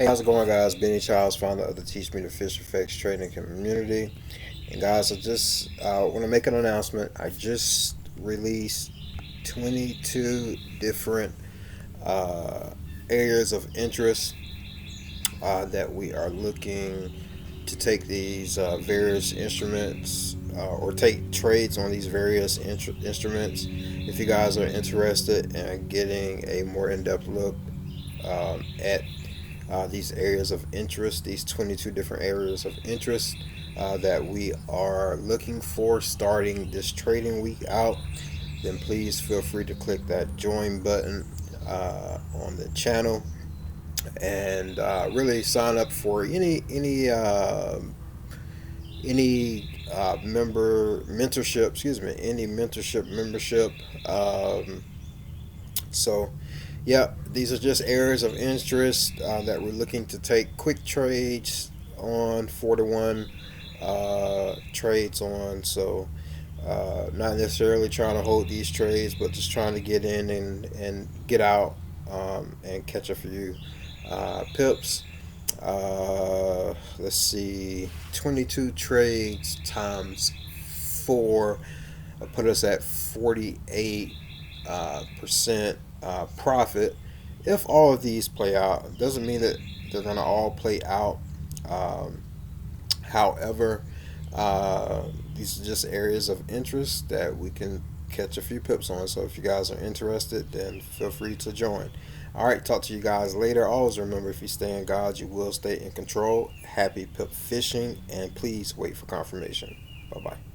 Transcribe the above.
Hey, how's it going, guys? Benny Charles, founder of the Teach Me to Fish Effects trading community. And guys, I just want to make an announcement. I just released 22 different uh, areas of interest that we are looking to take these various instruments or take trades on these various instruments. If you guys are interested in getting a more in-depth look at these areas of interest, these 22 different areas of interest that we are looking for starting this trading week out, then please feel free to click that join button on the channel and really sign up for any member mentorship, excuse me, any mentorship membership. Um, so yeah, these are just areas of interest that we're looking to take quick trades on, 4 to 1 trades on. So, not necessarily trying to hold these trades, but just trying to get in and get out and catch a few pips. Let's see, 22 trades times 4 put us at 48 percent profit. If all of these play out, doesn't mean that they're going to all play out. Um, However, these are just areas of interest that we can catch a few pips on. So if you guys are interested, then feel free to join. All right, talk to you guys later. Always remember, if you stay in God, you will stay in control. Happy pip fishing, and please wait for confirmation. Bye bye.